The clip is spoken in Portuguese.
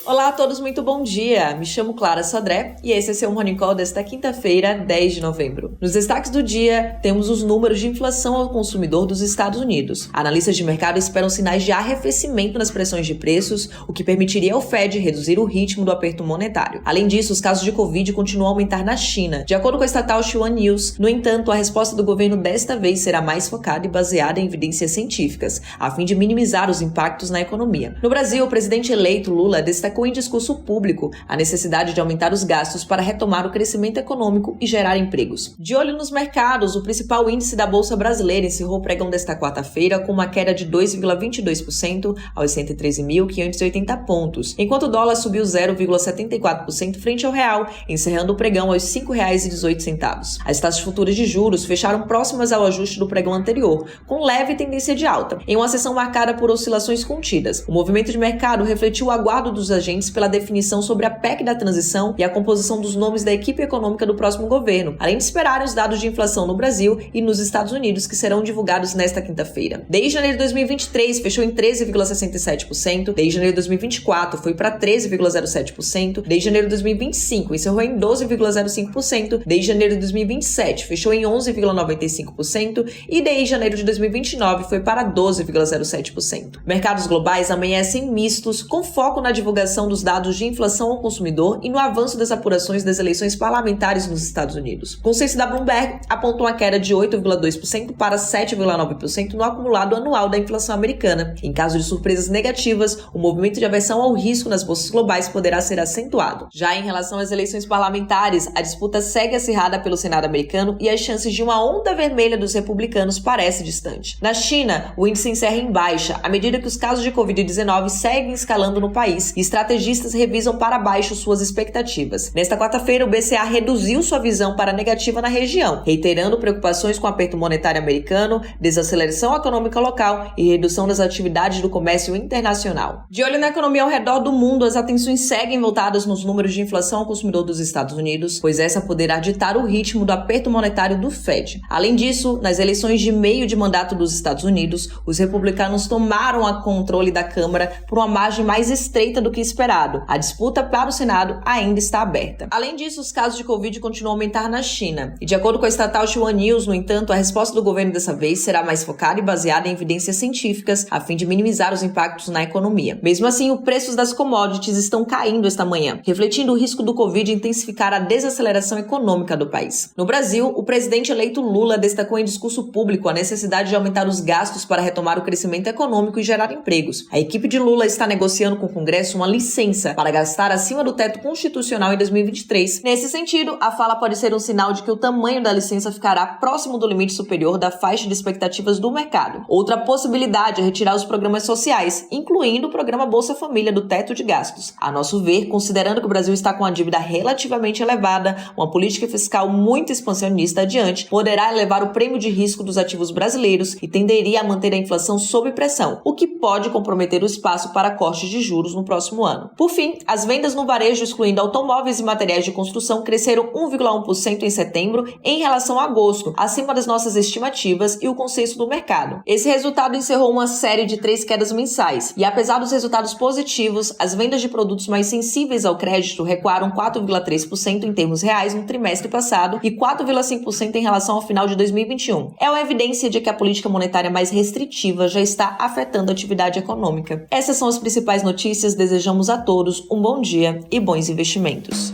Olá a todos, muito bom dia! Me chamo Clara Sodré e esse é seu Morning Call desta quinta-feira, 10 de novembro. Nos destaques do dia, temos os números de inflação ao consumidor dos Estados Unidos. Analistas de mercado esperam sinais de arrefecimento nas pressões de preços, o que permitiria ao Fed reduzir o ritmo do aperto monetário. Além disso, os casos de Covid continuam a aumentar na China. De acordo com a estatal Xinhua News, no entanto, a resposta do governo desta vez será mais focada e baseada em evidências científicas, a fim de minimizar os impactos na economia. No Brasil, o presidente eleito Lula destacou em discurso público a necessidade de aumentar os gastos para retomar o crescimento econômico e gerar empregos. De olho nos mercados, o principal índice da Bolsa Brasileira encerrou o pregão desta quarta-feira com uma queda de 2,22% aos 113.580 pontos, enquanto o dólar subiu 0,74% frente ao real, encerrando o pregão aos R$ 5,18. As taxas futuras de juros fecharam próximas ao ajuste do pregão anterior, com leve tendência de alta, em uma sessão marcada por oscilações contidas. O movimento de mercado refletiu o aguardo dos agentes pela definição sobre a PEC da transição e a composição dos nomes da equipe econômica do próximo governo, além de esperarem os dados de inflação no Brasil e nos Estados Unidos, que serão divulgados nesta quinta-feira. Desde janeiro de 2023, fechou em 13,67%, desde janeiro de 2024 foi para 13,07%, desde janeiro de 2025 encerrou em 12,05%, desde janeiro de 2027 fechou em 11,95% e desde janeiro de 2029 foi para 12,07%. Mercados globais amanhecem mistos, com foco na divulgação dos dados de inflação ao consumidor e no avanço das apurações das eleições parlamentares nos Estados Unidos. O consenso da Bloomberg apontou uma queda de 8,2% para 7,9% no acumulado anual da inflação americana. Em caso de surpresas negativas, o movimento de aversão ao risco nas bolsas globais poderá ser acentuado. Já em relação às eleições parlamentares, a disputa segue acirrada pelo Senado americano e as chances de uma onda vermelha dos republicanos parece distante. Na China, o índice encerra em baixa, à medida que os casos de Covid-19 seguem escalando no país e estrategistas revisam para baixo suas expectativas. Nesta quarta-feira, o BCA reduziu sua visão para negativa na região, reiterando preocupações com o aperto monetário americano, desaceleração econômica local e redução das atividades do comércio internacional. De olho na economia ao redor do mundo, as atenções seguem voltadas nos números de inflação ao consumidor dos Estados Unidos, pois essa poderá ditar o ritmo do aperto monetário do Fed. Além disso, nas eleições de meio de mandato dos Estados Unidos, os republicanos tomaram o controle da Câmara por uma margem mais estreita do que esperado. A disputa para o Senado ainda está aberta. Além disso, os casos de Covid continuam a aumentar na China. E de acordo com a estatal Xinhua News, no entanto, a resposta do governo dessa vez será mais focada e baseada em evidências científicas, a fim de minimizar os impactos na economia. Mesmo assim, os preços das commodities estão caindo esta manhã, refletindo o risco do Covid intensificar a desaceleração econômica do país. No Brasil, o presidente eleito Lula destacou em discurso público a necessidade de aumentar os gastos para retomar o crescimento econômico e gerar empregos. A equipe de Lula está negociando com o Congresso uma licença para gastar acima do teto constitucional em 2023. Nesse sentido, a fala pode ser um sinal de que o tamanho da licença ficará próximo do limite superior da faixa de expectativas do mercado. Outra possibilidade é retirar os programas sociais, incluindo o programa Bolsa Família, do teto de gastos. A nosso ver, considerando que o Brasil está com uma dívida relativamente elevada, uma política fiscal muito expansionista adiante poderá elevar o prêmio de risco dos ativos brasileiros e tenderia a manter a inflação sob pressão, o que pode comprometer o espaço para cortes de juros no próximo ano. Por fim, as vendas no varejo, excluindo automóveis e materiais de construção, cresceram 1,1% em setembro em relação a agosto, acima das nossas estimativas e o consenso do mercado. Esse resultado encerrou uma série de 3 quedas mensais, e apesar dos resultados positivos, as vendas de produtos mais sensíveis ao crédito recuaram 4,3% em termos reais no trimestre passado e 4,5% em relação ao final de 2021. É uma evidência de que a política monetária mais restritiva já está afetando a atividade econômica. Essas são as principais notícias. Desejamos a todos um bom dia e bons investimentos.